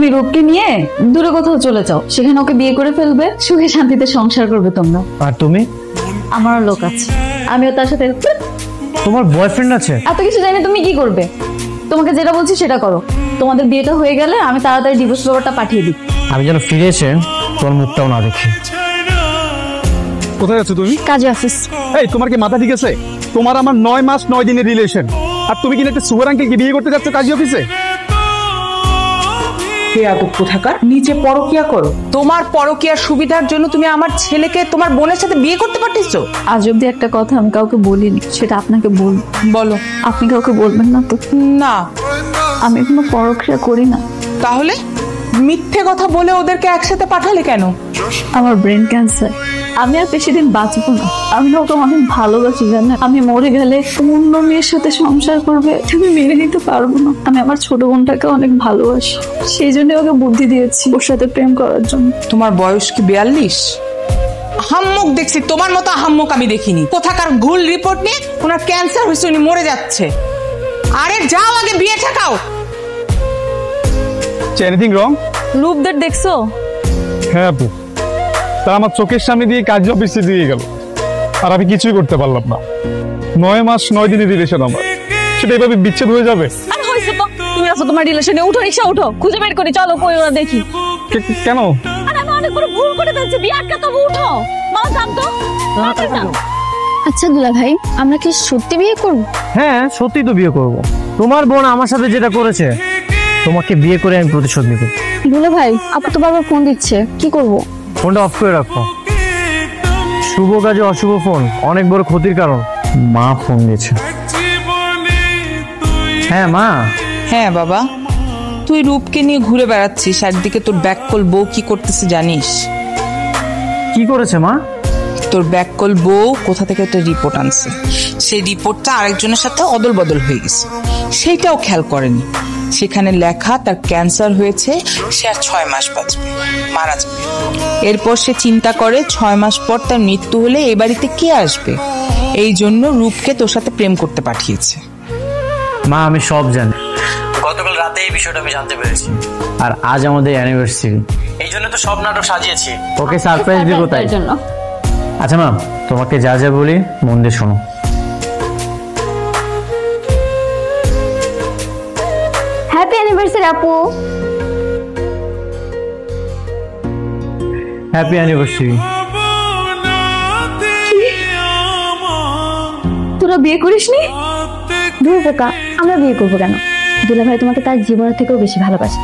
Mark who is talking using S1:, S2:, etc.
S1: তুমি রূপকে নিয়ে দূরে কোথাও চলে যাও, সেখানে ওকে বিয়ে করে ফেলবে, সুখে শান্তিতে সংসার করবে তোমরা।
S2: আর তুমি?
S1: আমার লোক আছে, আমিও তার সাথে।
S2: তোমার বয়ফ্রেন্ড আছে?
S1: এত কিছু জানি তুমি কি করবে? তোমাকে যেটা বলছি সেটা করো। তোমাদের বিয়েটা হয়ে গেলে আমি তাড়াতাড়ি ডিভোর্স পেপারটা পাঠিয়ে দিই।
S2: আমি যেন ফিরে এসে তোমার মুখটাও না দেখি।
S3: কোথায় আছো তুমি?
S1: কাজে অফিস।
S3: এই তোমার কি মাথা ঠিক আছে? তোমার আমার 9 মাস 9 দিনের রিলেশন, আর তুমি কি একটা সুগার আঙ্কেলকে বিয়ে করতে যাচ্ছ কাজী অফিসে?
S4: কোথাকার নিচে পরকিয়া করো। তোমার পরকিয়ার সুবিধার জন্য তুমি আমার ছেলেকে তোমার বোনের সাথে বিয়ে করতে পারতেছো।
S1: আজ অব্দি একটা কথা আমি কাউকে বলিনি, সেটা আপনাকে
S4: বলো।
S1: আপনি কাউকে বলবেন না তো?
S4: না,
S1: আমি কোনো পরক্রিয়া করি না।
S4: তাহলে মিথ্যে কথা বলে ওদেরকে একসাথে পাঠালে কেন?
S1: আমার ব্রেন ক্যান্সার, আমি আর বেশি দিন বাঁচবো না। আমি ওকে অনেক ভালোবাসি, জানেন? আমি মরে গেলে অন্য মেয়ের সাথে সংসার করবে, আমি মেনে নিতে পারবো না। আমি আমার ছোট বোনটাকে অনেক ভালোবাসি, সেই জন্য ওকে বুদ্ধি দিয়েছি ওর সাথে প্রেম করার জন্য।
S4: তোমার বয়স কি 42? হাম্মক দেখছি, তোমার মতো হাম্মক আমি দেখিনি। কোথাকার ভুল রিপোর্ট নিয়ে ওনার ক্যান্সার হয়েছে, উনি মরে যাচ্ছে। আরে যাও, আগে বিয়ে ঠেকাও।
S3: Anything wrong?
S1: রূপদের দেখছো?
S3: হ্যাঁ আপু, তা আমার চোখের সামনে দিয়ে কাজী অফিসে দিয়ে গেল, আর আমি কিছুই করতে পারলাম না। 9 মাস 9 দিনের রিলেশন আমার, সেটা এভাবে বিচ্ছেদ হয়ে যাবে?
S1: আরে হইছে তো, তুমি আছো তোমার রিলেশনে। উঠো, রিকশা উঠো, খুঁজে বের করি, চলো কই ওরা দেখি।
S3: কেন?
S1: আরে আমি অনেক বড় ভুল করে ফেলছি, বিয়ে আটকাতে হবে। উঠো মা, যান তো।
S5: আচ্ছা দুলা ভাই, আমরা কি সত্যি বিয়ে করব?
S2: হ্যাঁ, সত্যি তো বিয়ে করব। তোমার বোন আমার সাথে যেটা করেছে, তোমাকে বিয়ে করে আমি প্রতিশোধ নিব।
S5: দুলা ভাই, আপু তো বারবার ফোন দিচ্ছে, কি করব?
S2: ফোনটা অফ করে রাখো। শুভ কাজে অশুভ ফোন অনেক বড় ক্ষতির কারণ। মা ফোন দিয়েছে। হ্যাঁ মা।
S4: হ্যাঁ বাবা, তুই রূপকে নিয়ে ঘুরে বেড়াচ্ছিস, একদিকে তোর ব্যাককল বউ কি করতেছে জানিস?
S2: কি করেছে মা?
S4: তোর ব্যাককল বউ কোথা থেকে একটা রিপোর্ট আনছে, সেই রিপোর্টটা আরেকজনের সাথে অদল বদল হয়ে গেছে, সেইটাও খেয়াল করেনি। সেখানে লেখা তার ক্যান্সার হয়েছে, সে আর 6 মাস বাঁচবে, মারা যাবে। এরপর সে চিন্তা করে 6 মাস পর তার মৃত্যু হলে এই বাড়িতে কে আসবে, এই জন্য রূপকে তোর সাথে প্রেম করতে পাঠিয়েছে।
S2: মা আমি সব জানি, গতকাল রাতে এই বিষয়টা আমি জানতে পেরেছি। আর আজ আমাদের অ্যানিভার্সারি, এই জন্য তো সব নাটক সাজিয়েছি, ওকে সারপ্রাইজ দিব তাই। আচ্ছা মা, তোমাকে যা যা বলি মন দিয়ে শোনো।
S5: হ্যাপি অ্যানিভার্সারি আপু।
S2: Happy anniversary.
S1: তোরা বিয়ে করিসনি?
S5: ধুর বোকা, আমরা বিয়ে করবো কেন? দুলা ভাই তোমাকে তার জীবনের থেকেও বেশি ভালোবাসে।